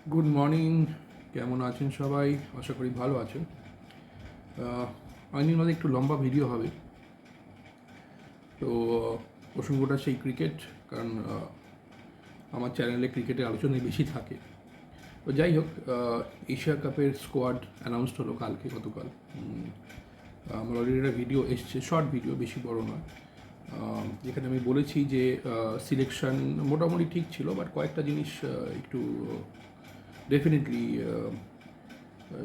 Good morning. কেমন আছেন সবাই? আশা করি ভালো আছেন। আইনের মধ্যে একটু লম্বা ভিডিও হবে। তো প্রসঙ্গটা সেই ক্রিকেট, কারণ আমার চ্যানেলে ক্রিকেটের আলোচনাই বেশি থাকে। তো যাই হোক, এশিয়া কাপের স্কোয়াড অ্যানাউন্সড হলো গতকাল। আমার অলরেডি একটা ভিডিও এসছে, শর্ট ভিডিও, বেশি বড় নয়, যেখানে আমি বলেছি যে সিলেকশন মোটামুটি ঠিক ছিল, বাট কয়েকটা জিনিস একটু ডেফিনেটলি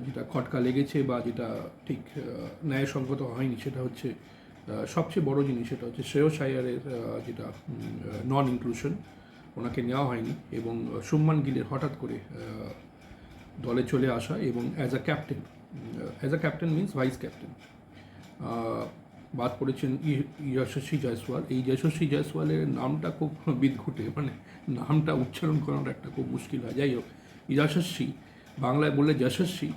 যেটা খটকা লেগেছে বা যেটা ঠিক ন্যায়সঙ্গত হয়নি, সেটা হচ্ছে সবচেয়ে বড় জিনিস। সেটা হচ্ছে শ্রেয়স আইয়ারের যেটা নন ইনক্লুশন, ওনাকে নেওয়া হয়নি, এবং শুভমান গিলের হঠাৎ করে দলে চলে আসা, এবং as a captain means vice captain বাদ পড়েছেন যশস্বী জয়সওয়াল। এই যশস্বী জয়সওয়ালের নামটা খুব বিদঘুটে, মানে নামটা উচ্চারণ করাটা একটা খুব মুশকিল হয়। যাই হোক, যশস্বী, বাংলায় বললে যশস্বী,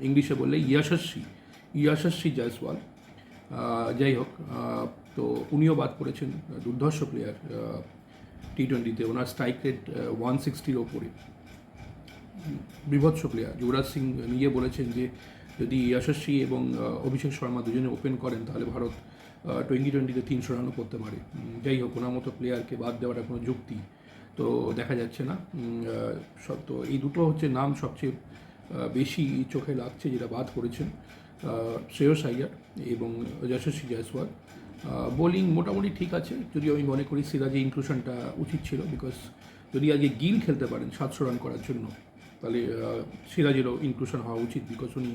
ইংলিশে বললে যশস্বী জয়সওয়াল। যাই হোক, তো উনিও বাদ পড়েছেন। দুর্ধর্ষ প্লেয়ার, T20-তে ওনার স্ট্রাইক রেট 160-র ওপরে, বিভৎস প্লেয়ার। যুবরাজ সিং নিজে বলেছেন যে যদি যশস্বী এবং অভিষেক শর্মা দুজনে ওপেন করেন তাহলে ভারত 2020-তে 300 রানও করতে পারে। যাই হোক, ওনার মতো প্লেয়ারকে বাদ দেওয়াটা কোনো যুক্তি তো দেখা যাচ্ছে না। তো এই দুটো হচ্ছে নাম সবচেয়ে বেশি চোখে লাগছে যেটা বাদ করেছেন, শ্রেয়স আইয়ার এবং যশস্বী জয়সওয়াল। বোলিং মোটামুটি ঠিক আছে, যদিও আমি মনে করি সিরাজের ইনক্লুশনটা উচিত ছিল, বিকজ যদি আজকে গিল খেলতে পারেন 700 রান করার জন্য, তাহলে সিরাজেরও ইনক্লুশন হওয়া উচিত, বিকজ উনি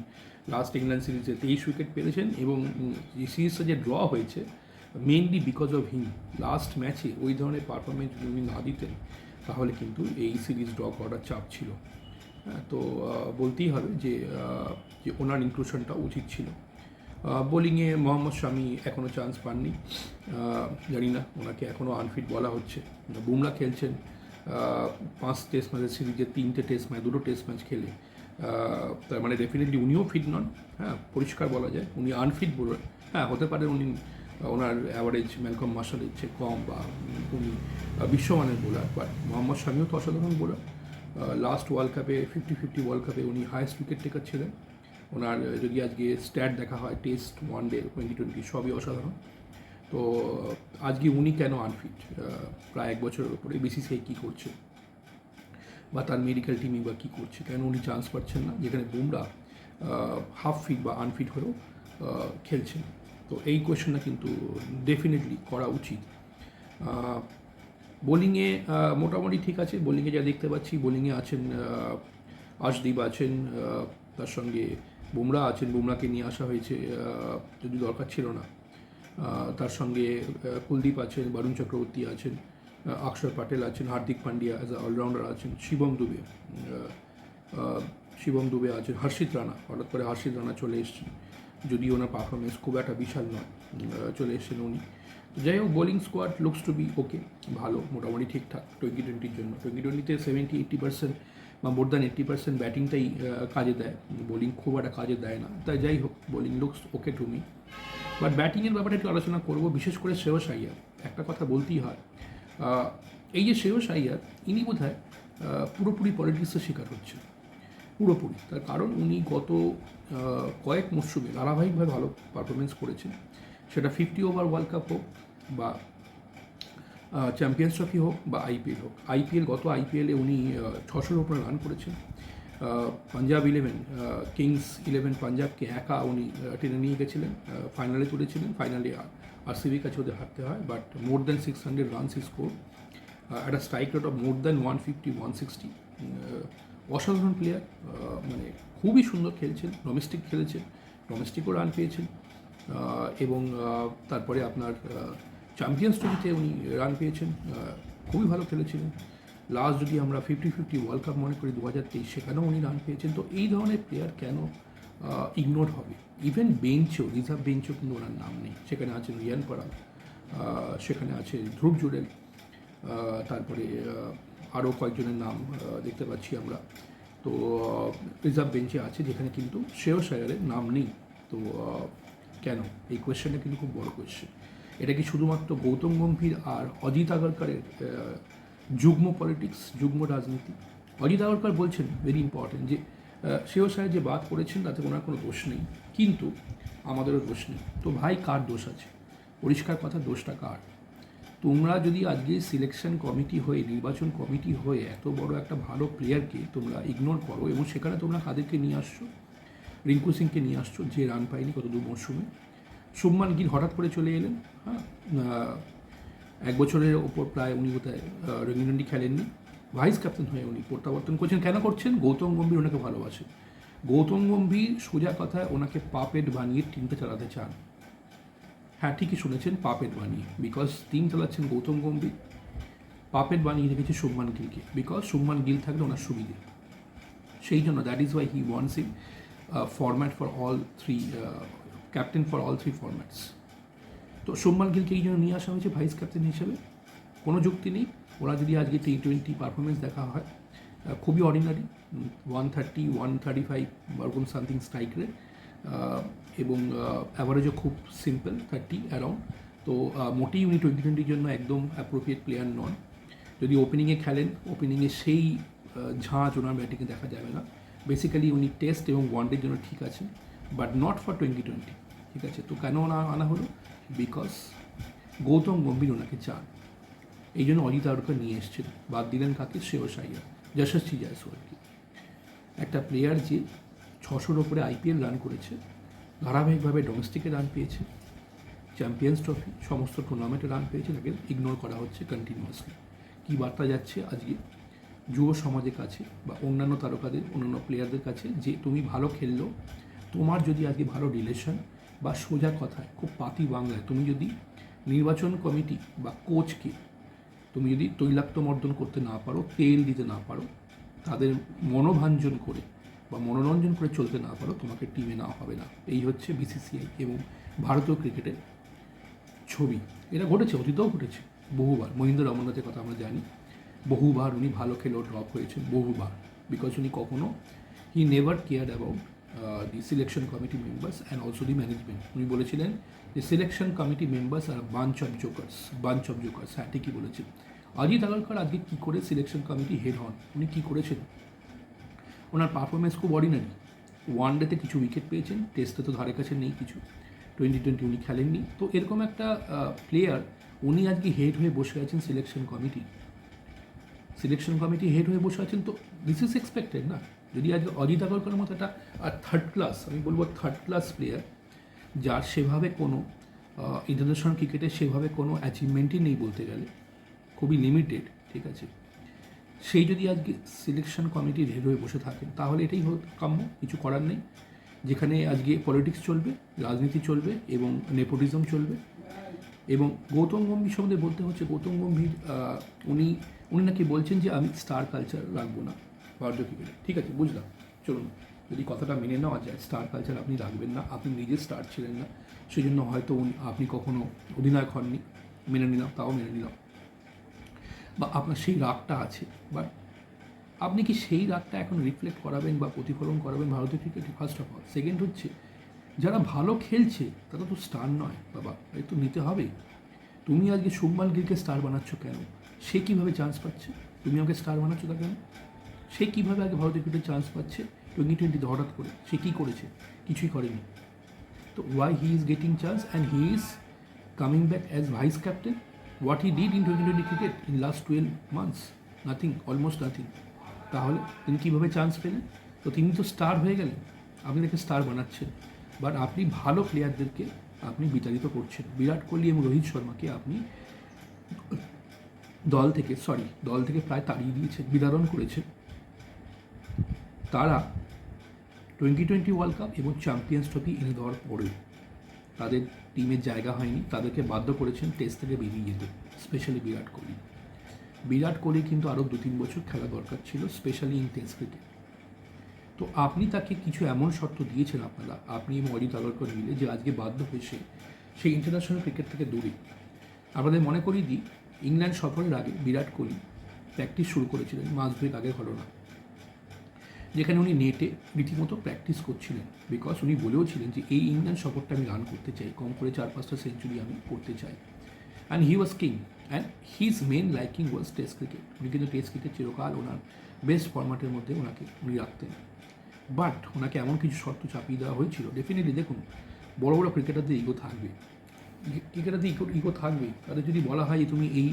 লাস্ট ইংল্যান্ড সিরিজে 23 উইকেট পেয়েছেন, এবং যে সিরিজটা যে ড্র হয়েছে mainly because of him. Last ম্যাচে ওই ধরনের পারফরমেন্স যদি উনি না দিতেন তাহলে কিন্তু এই সিরিজ ড্র করার চাপ ছিল। তো বলতেই হবে যে ওনার ইনক্লুশনটা উচিত ছিল। বোলিংয়ে মোহাম্মদ শামি এখনও চান্স পাননি, জানি না, ওনাকে এখনও আনফিট বলা হচ্ছে। বুমরা খেলছেন 5 টেস্ট ম্যাচের সিরিজে 3টে টেস্ট ম্যাচ, 2টো টেস্ট ম্যাচ খেলে, তার মানে ডেফিনেটলি উনিও ফিট নন। হ্যাঁ, পরিষ্কার বলা যায় উনি আনফিট বোলার। হ্যাঁ, হতে পারে উনি ওনার অ্যাভারেজ ম্যালকম মার্শালের চেয়ে কম, বা উনি বিশ্বমানের বোলার, বাট মোহাম্মদ শামিও তো অসাধারণ বোলার। লাস্ট ওয়ার্ল্ড কাপে 50-50 ওয়ার্ল্ড কাপে উনি হায়েস্ট উইকেট টেকার ছিলেন। ওনার যদি আজকে স্ট্যাট দেখা হয়, টেস্ট, ওয়ানডে, 2020 সবই অসাধারণ। তো আজকে উনি কেন আনফিট? প্রায় 1 বছরের উপরে বিসিসিআই কী করছে, বা তার মেডিকেল টিমই বা কী করছে, কেন উনি চান্স পাচ্ছেন না, যেখানে বুমরা হাফ ফিট বা আনফিট হয়েও খেলছেন? তো এই কোয়েশ্চেনটা কিন্তু ডেফিনেটলি করা উচিত। বোলিংয়ে মোটামুটি ঠিক আছে। বোলিংয়ে যা দেখতে পাচ্ছি, বোলিংয়ে আছেন আশদীপ আছেন, তার সঙ্গে বুমরা আছেন, বুমরাকে নিয়ে আসা হয়েছে যদি দরকার ছিল না। তার সঙ্গে কুলদীপ আছেন, বরুণ চক্রবর্তী আছেন, অক্ষর প্যাটেল আছেন, Hardik Pandya as a allrounder আছেন, শিবম দুবে আছেন, হর্ষিত রানা। হঠাৎ করে হর্ষিত রানা চলে এসেছেন, যদি ওনার পারফরমেন্স খুব একটা বিশাল নয়, চলে এসেছেন উনি। যাই হোক, bowling squad looks to be okay, ভালো, মোটামুটি ঠিকঠাক 2020-র জন্য। 2020-তে 70-80% বা মোর দ্যান 80% ব্যাটিংটাই কাজে দেয়, বোলিং খুব একটা কাজে দেয় না। তাই যাই হোক, bowling looks okay to me. But ব্যাটিংয়ের ব্যাপারে একটু আলোচনা করব, বিশেষ করে শ্রেয়স আইয়ার। একটা কথা বলতেই হয়, এই যে শ্রেয়স আইয়ার, ইনি বোধ হয় পুরোপুরি পলিটিক্সের শিকার হচ্ছে, পুরোপুরি। তার কারণ উনি গত কয়েক মরশুমে ধারাবাহিকভাবে ভালো পারফরমেন্স করেছেন, সেটা 50 ওভার ওয়ার্ল্ড কাপ হোক, বা চ্যাম্পিয়ন্স ট্রফি হোক, বা আইপিএল হোক। গত আইপিএলে উনি 600-র উপরে রান করেছেন। পাঞ্জাব 11, কিংস 11 পাঞ্জাবকে একা উনি টেনে নিয়ে গেছিলেন, ফাইনালে তুলেছিলেন। ফাইনালে আরসিবির কাছে ওদের হারতে হয়, বাট মোর দ্যান 600 রানস ই স্কোর, একটা strike rate of more than 150-160। অসাধারণ প্লেয়ার, মানে খুবই সুন্দর খেলছেন, ডোমেস্টিকও রান পেয়েছেন, এবং তারপরে আপনার চ্যাম্পিয়ন্স ট্রফিতে উনি রান পেয়েছেন, খুবই ভালো খেলেছিলেন। লাস্ট যদি আমরা 50-50 ওয়ার্ল্ড কাপ মনে করি 2023, সেখানেও উনি রান পেয়েছেন। তো এই ধরনের প্লেয়ার কেন ইগনোর হবে? ইভেন রিজার্ভ বেঞ্চও কিন্তু ওনার নাম নেই। সেখানে আছেন রিয়ান পরাগ, সেখানে আছে ধ্রুব জুরেল, তারপরে আরও কয়েকজনের নাম দেখতে পাচ্ছি আমরা। তো রিজার্ভ বেঞ্চে আছে, যেখানে কিন্তু শ্রেয়স আইয়ারের নাম নেই। তো কেন? এই কোয়েশ্চেনটা কিন্তু খুব বড় কোয়েশ্চেন। এটা কি শুধুমাত্র গৌতম গম্ভীর আর অজিত আগরকরের যুগ্ম পলিটিক্স, যুগ্ম রাজনীতি? অজিত আগরকর বলছেন ভেরি ইম্পর্টেন্ট যে সেও সাহেব যে বাদ করেছেন তাতে ওনার কোনো দোষ নেই, কিন্তু আমাদেরও দোষ নেই। তো ভাই কার দোষ আছে? পরিষ্কার কথা, দোষটা কার? তোমরা যদি আজকে সিলেকশন কমিটি হয়ে, নির্বাচন কমিটি হয়ে এত বড় একটা ভালো প্লেয়ারকে তোমরা ইগনোর করো, এবং সেখানে তোমরা কাদেরকে নিয়ে আসছো? রিঙ্কু সিংকে নিয়ে আসছো, যে রান পায়নি কত দু মরশুমে। শুভমান গিল হঠাৎ করে চলে এলেন, হ্যাঁ, 1 বছরের ওপর প্রায় উনি কোথায় রঙিনন্ডি খেলেননি, ভাইস ক্যাপ্টেন হয়ে উনি প্রত্যাবর্তন করছেন। কেন করছেন? গৌতম গম্ভীর ওনাকে ভালোবাসে। গৌতম গম্ভীর সোজা কথায় ওনাকে পাপেট বানিয়ে টিমটা চালাতে চান। হ্যাঁ, ঠিকই শুনেছেন, পাপেট বানিয়ে, বিকজ টিম চালাচ্ছেন গৌতম গম্ভীর, পাপেট বানিয়ে রেখেছে শুভমান গিলকে, বিকজ শুভমান গিল থাকলে ওনার সুবিধে। সেই জন্য that is why he wants in format for all three, captain for all three formats. তো শুভমান গিলকে এই জন্য নিয়ে আসা হয়েছে ভাইস ক্যাপ্টেন হিসেবে। কোনো যুক্তি নেই। ওরা যদি আজকে T20 পারফরমেন্স দেখা হয়, খুবই অর্ডিনারি, 130, 135 ওরকম সামথিং স্ট্রাইক রেট, এবং অ্যাভারেজও খুব সিম্পল 30 অ্যারাউন্ড। তো মোটেই উনি T20 জন্য একদম অ্যাপ্রোপ্রিয়েট প্লেয়ার নন। যদি ওপেনিংয়ে খেলেন, ওপেনিংয়ে সেই ঝাঁজ ওনার ব্যাটিংয়ে দেখা যাবে না। বেসিক্যালি উনি টেস্ট এবং ওয়ানডের জন্য ঠিক আছে, বাট নট ফর 2020, ঠিক আছে? তো কেন আনা হলো? বিকজ গৌতম গম্ভীর ওনাকে চান, এই জন্য অজিত আগরকর নিয়ে এসেছেন। বাদ দিলেন কাকে? শ্রেয়স আইয়ার, যশস্বী জয়সওয়ালকে। একটা প্লেয়ার যে 600-র ওপরে IPL রান করেছে, ধারাবাহিকভাবে ডোমেস্টিকে রান পেয়েছে, চ্যাম্পিয়ন্স ট্রফি সমস্ত টুর্নামেন্টে রান পেয়েছে, তাকে ইগনোর করা হচ্ছে কন্টিনিউয়াসলি। কী বার্তা যাচ্ছে আজকে যুব সমাজের কাছে বা অন্যান্য তারকাদের, অন্যান্য প্লেয়ারদের কাছে, যে তুমি ভালো খেললেও তোমার যদি আজকে ভালো রিলেশন বা সোজা কথায় খুব পাতি বাংলায় তুমি যদি নির্বাচন কমিটি বা কোচকে তুমি যদি তৈলাক্তমর্দন করতে না পারো, তেল দিতে না পারো, তাদের মনোভাঞ্জন করে বা মনোরঞ্জন করে চলতে না পারো, তোমাকে টিমে নেওয়া হবে না। এই হচ্ছে BCCI এবং ভারতীয় ক্রিকেটের ছবি। এটা ঘটেছে, অতীতেও ঘটেছে বহুবার। মহিন্দ্র রমননাথের কথা আমরা জানি, বহুবার উনি ভালো খেলেও ড্রপ হয়েছেন, বহুবার, বিকজ উনি কখনো he never care about the selection committee members and also the management. উনি বলেছিলেন যে selection committee members are bunch of jokers. হ্যাঁ, ঠিকই বলেছেন। অজিত আগরকর আজকে কী করে সিলেকশন কমিটি হেড হন? উনি কী করেছেন? ওনার পারফরমেন্স খুব অর্ডিনারি। ওয়ানডেতে কিছু উইকেট পেয়েছেন, টেস্টে তো ধারে কাছে নেই কিছু, 2020 উনি খেলেননি। তো এরকম একটা প্লেয়ার, উনি আজকে হেড হয়ে বসে আছেন সিলেকশন কমিটি হেড হয়ে বসে আছেন। তো দিস ইজ এক্সপেক্টেড না? যদি আজকে অজিত আগরকরের মতো একটা থার্ড ক্লাস, আমি বলবো থার্ড ক্লাস প্লেয়ার, যার সেভাবে কোনো ইন্টারন্যাশনাল ক্রিকেটে সেভাবে কোনো অ্যাচিভমেন্টই নেই বলতে গেলে, খুবই লিমিটেড, ঠিক আছে, সেই যদি আজকে সিলেকশন কমিটির হেড হয়ে বসে থাকেন, তাহলে এটাই কাম্য, কিছু করার নেই। যেখানে আজকে পলিটিক্স চলবে, রাজনীতি চলবে এবং নেপোটিজম চলবে। এবং গৌতম গম্ভীর সম্বন্ধে বলতে হচ্ছে, গৌতম গম্ভীর উনি নাকি বলছেন যে আমি স্টার কালচার রাখবো না ভারতীয় ক্রিকেটে। ঠিক আছে, বুঝলাম, চলুন, যদি কথাটা মেনে নেওয়া যায়, স্টার কালচার আপনি রাখবেন না, আপনি নিজে স্টার ছিলেন না, সেই জন্য হয়তো আপনি কখনো অধিনায়ক হননি, মেনে নিলাম, তাও মেনে নিলাম, বা আপনার সেই রাগটা আছে, বাট আপনি কি সেই রাগটা এখন রিফ্লেক্ট করাবেন বা প্রতিফলন করাবেন ভারতীয় ক্রিকেটে? First of all. সেকেন্ড হচ্ছে, যারা ভালো খেলছে তারা তো স্টার নয় বাবা, এই তো নিতে হবে। তুমি আজকে শুভমান গিলকে স্টার বানাচ্ছ কেন? সে কীভাবে চান্স পাচ্ছে? তুমি আমাকে স্টার বানাচ্ছ তা কেন? সে কীভাবে আগে ভারতীয় ক্রিকেটে চান্স পাচ্ছে 2020 হঠাৎ করে? সে কী করেছে? কিছুই করেনি। তো why he is getting chance and he is coming back as vice captain? What he did in 2020 cricket in last 12 months? Nothing, almost nothing. তাহলে তিনি কীভাবে চান্স পেলেন? তো তিনি তো স্টার হয়ে গেলেন, আপনি তাকে স্টার বানাচ্ছেন, বাট আপনি ভালো প্লেয়ারদেরকে আপনি বিতাড়িত করছেন। বিরাট কোহলি এবং রোহিত শর্মাকে আপনি দল থেকে প্রায় তাড়িয়ে দিয়েছেন, বিদারণ করেছেন। তারা 2020 ওয়ার্ল্ড কাপ এবং চ্যাম্পিয়ন্স ট্রফি এনে দেওয়ার পরেও তাদের টিমের জায়গা হয়নি, তাদেরকে বাধ্য করেছেন টেস্ট থেকে বেরিয়ে যেতে, স্পেশালি বিরাট কোহলি কিন্তু আরও 2-3 বছর খেলা দরকার ছিল, স্পেশালি ইন টেস্ট ক্রিকেট। তো আপনি তাকে কিছু এমন শর্ত দিয়েছেন আপনারা, আপনি এবং অজিত আগরকর মিলে, যে আজকে বাধ্য হয়েছে সেই ইন্টারন্যাশনাল ক্রিকেট থেকে দূরে। আমাদের মনে করিয়ে দিই, ইংল্যান্ড সফরের আগে বিরাট কোহলি প্র্যাকটিস শুরু করেছিলেন, মাস দুয়েক আগের ঘটনা, যেখানে উনি নেটে রীতিমতো প্র্যাকটিস করছিলেন, বিকজ উনি বলেওছিলেন যে এই ইংল্যান্ড সফরটা আমি রান করতে চাই, কম করে 4-5টা সেঞ্চুরি আমি করতে চাই। And he was king, and his main liking was test cricket. উনি কিন্তু টেস্ট ক্রিকেট চিরকাল ওনার বেস্ট ফরম্যাটের মধ্যে উনি রাখতেন। বাট ওনাকে এমন কিছু শর্ত চাপিয়ে দেওয়া হয়েছিল। ডেফিনেটলি দেখুন, বড় বড় ক্রিকেটারদের ইগো থাকবে, ক্রিকেটারদের ইগো থাকবেই। তাদের যদি বলা হয় যে তুমি এই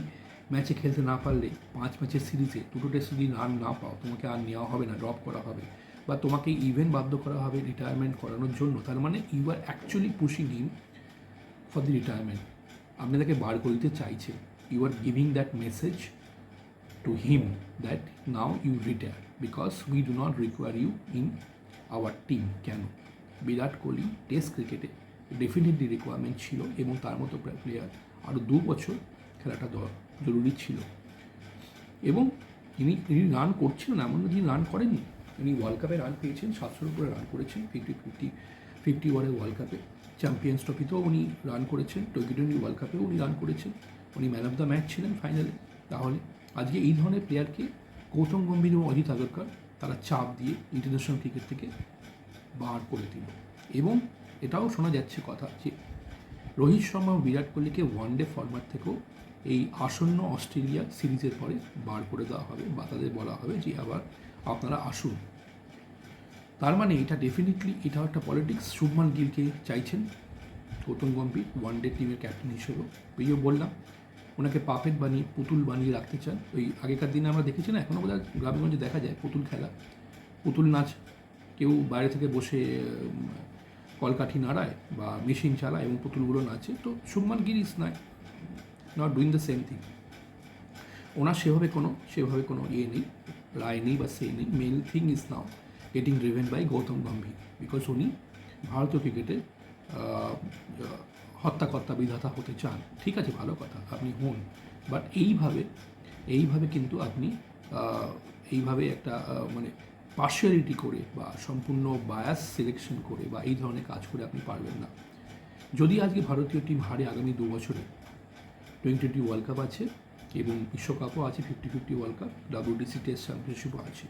ম্যাচে খেলতে না পারলে 5 ম্যাচের সিরিজে 2টো টেস্ট যদি রান না পাও, তোমাকে আর নেওয়া হবে না, ড্রপ করা হবে, বা তোমাকে ইভেন্ট বাধ্য করা হবে রিটায়ারমেন্ট করানোর জন্য, তার মানে you are actually pushing him for the retirement. আপনি তাকে বার করে দিতে চাইছেন। You are giving that message to him that now you retire because we do not require you in our team. কেন? বিরাট কোহলি টেস্ট ক্রিকেটে ডেফিনেটলি রিকোয়ারমেন্ট ছিল এবং তার মতো প্লেয়ার আরও 2 বছর খেলাটা জরুরি ছিল। এবং তিনি রান করছিলেন, এমন তিনি রান করেননি। তিনি ওয়ার্ল্ড কাপে রান পেয়েছেন, 700-র উপরে রান করেছেন 50 ওভারের ওয়ার্ল্ড কাপে। চ্যাম্পিয়ন্স ট্রফিতেও উনি রান করেছেন, টি20 ওয়ার্ল্ড কাপেও উনি রান করেছেন, উনি ম্যান অফ দ্য ম্যাচ ছিলেন ফাইনালে। তাহলে আজকে এই ধরনের প্লেয়ারকে গৌতম গম্ভীর এবং অজিত আগরকর তারা চাপ দিয়ে ইন্টারন্যাশনাল ক্রিকেট থেকে বার করে দিল। এবং এটাও শোনা যাচ্ছে কথা যে রোহিত শর্মা ও বিরাট কোহলিকে ওয়ানডে ফরম্যাট থেকেও এই আসন্ন অস্ট্রেলিয়া সিরিজের পরে বার করে দেওয়া হবে, বা তাদের বলা হবে যে আবার আপনারা আসুন। তার মানে এটা ডেফিনেটলি এটাও একটা পলিটিক্স। শুভমান গিলকে চাইছেন গৌতম গম্ভীর ওয়ানডে টিমের ক্যাপ্টেন হিসেবেও। ওইও বললাম, ওনাকে পাপেট বানিয়ে, পুতুল বানিয়ে রাখতে চান। ওই আগেকার দিনে আমরা দেখেছি না, এখনও বোধহয় গ্রামেগঞ্জে দেখা যায় পুতুল খেলা, পুতুল নাচ। কেউ বাইরে থেকে বসে কলকাঠি নাড়ায় বা মেশিন চালায় এবং পুতুলগুলো নাচে। তো Shubman Gill is not doing the same thing. ওনার সেভাবে কোনো নেই, রায় নেই বা সে নেই। Main thing is now getting driven by Gautam Gambhir, because উনি ভারতীয় ক্রিকেটে হত্যাকর্তা বিধাতা হতে চান। ঠিক আছে, ভালো কথা, আপনি হন, বাট এইভাবে কিন্তু আপনি এইভাবে একটা মানে পার্শিয়ালিটি করে বা সম্পূর্ণ বায়াস সিলেকশন করে বা এই ধরনের কাজ করে আপনি পারবেন না। যদি আজকে ভারতীয় টিম হারে আগামী 2 বছরে টি20 ওয়ার্ল্ড কাপ আছে এবং বিশ্বকাপও আছে, 50-50 ওয়ার্ল্ড কাপ, WTC টেস্ট চ্যাম্পিয়নশিপও আছে,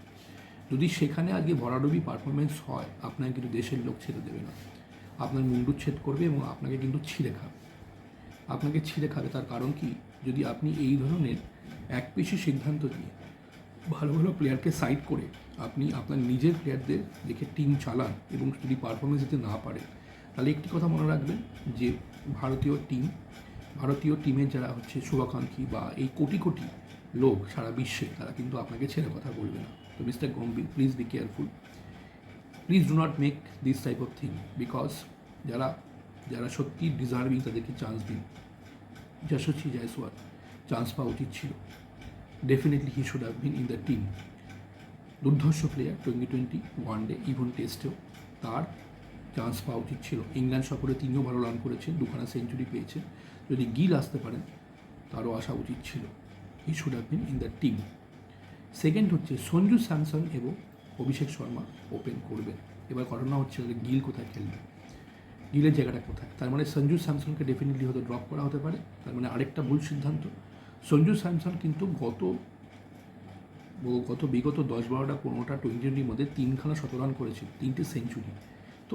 যদি সেখানে আজকে ভরাডুবি পারফরমেন্স হয়, আপনাকে কিন্তু দেশের লোক ছেড়ে দেবে না, আপনার মুন্ডুচ্ছেদ করবে এবং আপনাকে কিন্তু ছিঁড়ে খাবে। তার কারণ কি, যদি আপনি এই ধরনের একপেশি সিদ্ধান্ত নিয়ে ভালো ভালো প্লেয়ারকে সাইড করে আপনি আপনার নিজের প্লেয়ারদের দেখে টিম চালান এবং যদি পারফরমেন্স দিতে না পারে, তাহলে একটি কথা মনে রাখবেন যে ভারতীয় টিমের যারা হচ্ছে শুভাকাঙ্ক্ষী বা এই কোটি কোটি লোক সারা বিশ্বে, তারা কিন্তু আপনাকে ছেড়ে কথা বলবে না। তো mister Gambhir, please be careful, please do not make this type of thing, because যারা সত্যি ডিজার্ভিং তাদেরকে চান্স দিন। যশস্বী জয়সওয়াল চান্স পাওয়া উচিত ছিল, definitely he should have been in the team. দুর্ধর্ষ প্লেয়ার, টি20, ওয়ানডে, ইভেন টেস্টেও তার চান্স পাওয়া উচিত ছিল। ইংল্যান্ড সফরে 3ও ভালো রান করেছেন, 2খানা সেঞ্চুরি পেয়েছেন। যদি গিল আসতে পারেন তারও আসা উচিত ছিল। He should have been in the team. Second হচ্ছে সঞ্জু স্যামসন এবং অভিষেক শর্মা ওপেন করবেন। এবার ঘটনা হচ্ছে গিল কোথায় খেলবে, গিলের জায়গাটা কোথায়। তার মানে সঞ্জু স্যামসনকে ডেফিনেটলি হয়তো ড্রপ করা হতে পারে। তার মানে আরেকটা ভুল সিদ্ধান্ত। সঞ্জু স্যামসন কিন্তু বিগত 10-12টা 15টা টি20 মধ্যে 3খানা শতরান করেছেন, 3টে সেঞ্চুরি। তো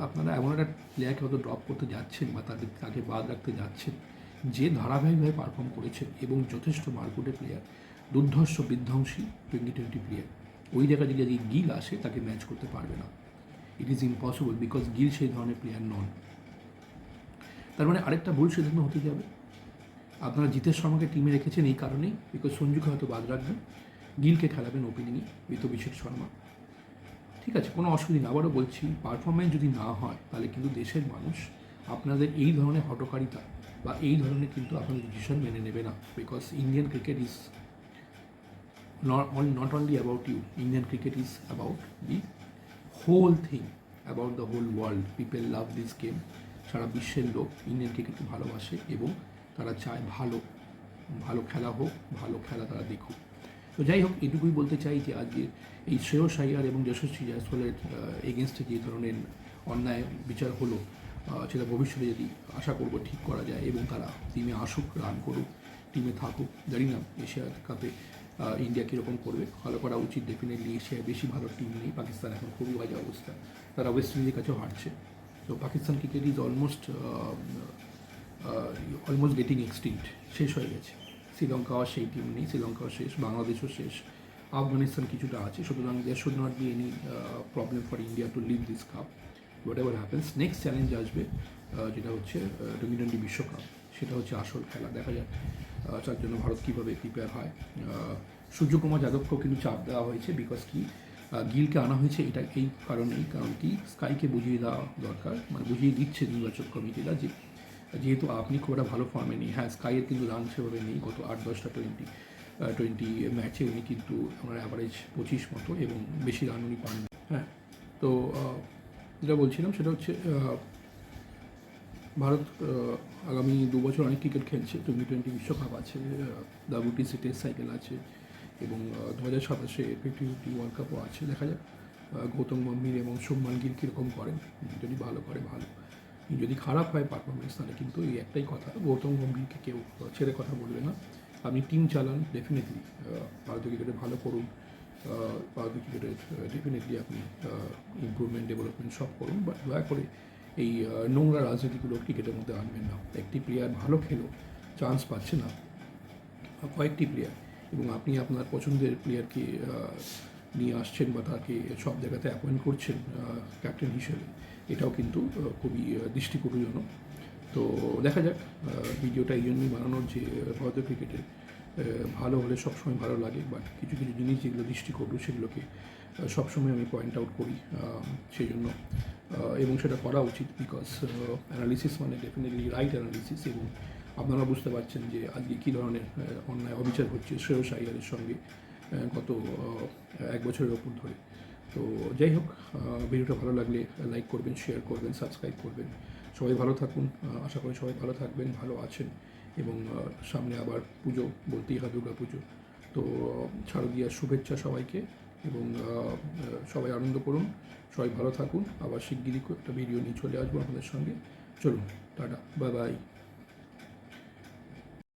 আপনারা এমন একটা প্লেয়ারকে হয়তো ড্রপ করতে যাচ্ছেন বা তাকে বাদ রাখতে যাচ্ছেন যে ধারাবাহিকভাবে পারফর্ম করেছেন এবং যথেষ্ট মারকুটে প্লেয়ার, দুর্ধর্ষ বিধ্বংসী টি20 প্লেয়ার। ওই জায়গায় যদি গিল আসে, তাকে ম্যাচ করতে পারবে না। It is impossible, because Gill সেই ধরনের প্লেয়ার নন। তার মানে আরেকটা ভুল সিদ্ধান্ত হতে যাবে। আপনারা জিতেশ শর্মাকে টিমে রেখেছেন এই কারণেই, বিকজ সঞ্জুকে হয়তো বাদ রাখবেন, গিলকে খেলাবেন ওপেনিংয়ে উইথ অভিষেক শর্মা। ঠিক আছে, কোনো অসুবিধা নেই। আবারও বলছি, পারফরমেন্স যদি না হয়, তাহলে কিন্তু দেশের মানুষ আপনাদের এই ধরনের হটকারিতা বা এই ধরনের কিন্তু আপনাদের ডিসিশন মেনে নেবে না। Because Indian cricket is not only about you. Indian cricket is about the whole thing, about the whole world. People love this game. সারা বিশ্বের লোক ইন্ডিয়ান ক্রিকেটকে ভালোবাসে এবং তারা চায় ভালো খেলা হোক, ভালো খেলা তারা দেখুক। তো যাই হোক, এটুকুই বলতে চাই যে আজকে এই শ্রেয়স আইয়ার এবং যশস্বী জয়সওয়ালের এগেনস্টে যে ধরনের অন্যায় বিচার হলো, সেটা ভবিষ্যতে যদি আশা করবো ঠিক করা যায় এবং তারা টিমে আসুক, রান করুক, টিমে থাকুক। জানি না এশিয়া কাপে ইন্ডিয়া কীরকম করবে, ভালো করা উচিত। ডেফিনেটলি এশিয়ায় বেশি ভালো টিম নেই, পাকিস্তান এখন খুবই বাজে অবস্থা, তারা ওয়েস্ট ইন্ডিজের কাছেও হারছে। তো Pakistan cricket is almost getting extinct, শেষ হয়ে গেছে। শ্রীলঙ্কাও সেই টিম নেই, শ্রীলঙ্কাও শেষ, বাংলাদেশও শেষ, আফগানিস্তান কিছুটা আছে, সুতরাং there should not be any problem for India to leave this cup whatever happens. Next challenge আসবে যেটা হচ্ছে টি-20 বিশ্বকাপ, সেটা হচ্ছে আসল খেলা। দেখা যাক তার জন্য ভারত কীভাবে প্রিপেয়ার হয়। সূর্যকুমার যাদবকেও কিন্তু চাপ দেওয়া হয়েছে, বিকজ কি গিলকে আনা হয়েছে এটা এই কারণেই, কারণ কি স্কাইকে বুঝিয়ে দেওয়া দরকার, মানে বুঝিয়ে দিচ্ছে নির্বাচক কমিটিরা যে যেহেতু আপনি খুব একটা ভালো ফর্মে নেই। হ্যাঁ, স্কাইয়ের কিন্তু রান সেভাবে নেই, গত 8-10টা টোয়েন্টি ম্যাচে উনি কিন্তু আমার অ্যাভারেজ 25 মতো এবং বেশি রান উনি পাননি। হ্যাঁ, তো যেটা বলছিলাম সেটা হচ্ছে ভারত আগামী 2 বছর অনেক ক্রিকেট খেলছে। টি-20 বিশ্বকাপ আছে, WTC টেস্ট সাইকেল আছে এবং 2027-এ টি-20 ওয়ার্ল্ড কাপও আছে। দেখা যাক গৌতম গম্ভীর এবং শুভমান গিল কীরকম করেন। যদি ভালো করে ভালো, যদি খারাপ হয় পারফরমেন্স, তাহলে কিন্তু এই একটাই কথা, গৌতম গম্ভীরকে কেউ ছেড়ে কথা বলবে না। আপনি টিম চালান, ডেফিনেটলি ভারতীয় ক্রিকেটে ভালো করুন, ভারতীয় ক্রিকেটে ডেফিনেটলি আপনি ইমপ্রুভমেন্ট, ডেভেলপমেন্ট সব করুন, বাট দয়া করে এই নোংরা রাজনীতিগুলো ক্রিকেটের মধ্যে আনবেন না। একটি প্লেয়ার ভালো খেলো, চান্স পাচ্ছে না, কয়েকটি প্লেয়ার, এবং আপনি আপনার পছন্দের প্লেয়ারকে নিয়ে আসছেন বা তাকে সব জায়গাতে অ্যাপয়েন্ট করছেন ক্যাপ্টেন হিসেবে, এটাও কিন্তু খুবই দৃষ্টিকটুজনক। তো দেখা যাক, ভিডিওটা এই জন্যই বানানোর যে ভারতীয় ক্রিকেটে ভালো হলে সবসময় ভালো লাগে, বাট কিছু কিছু জিনিস যেগুলো দৃষ্টিকটু সেগুলোকে সবসময় আমি পয়েন্ট আউট করি, সেই জন্য এবং সেটা করা উচিত, বিকজ অ্যানালিসিস মানে ডেফিনেটলি রাইট অ্যানালিসিস। এবং আপনারা বুঝতে পারছেন যে আজকে কী ধরনের অন্যায় অবিচার হচ্ছে শ্রেয়স আইয়ারের সঙ্গে গত 1 বছরের ওপর ধরে। তো যাই হোক, ভিডিওটা ভালো লাগলে লাইক করবেন, শেয়ার করবেন, সাবস্ক্রাইব করবেন। সবাই ভালো থাকুন, আশা করি সবাই ভালো থাকবেন, ভালো আছেন। এবং সামনে আবার পুজো, বলতেই হয় দুর্গা পুজো। তো শারদীয়ার শুভেচ্ছা সবাইকে, এবং সবাই আনন্দ করুন, সবাই ভালো থাকুন। আবার শিগগিরই একটা ভিডিও নিয়ে চলে আসবো আপনাদের সঙ্গে। চলুন, টাটা, বাই বাই।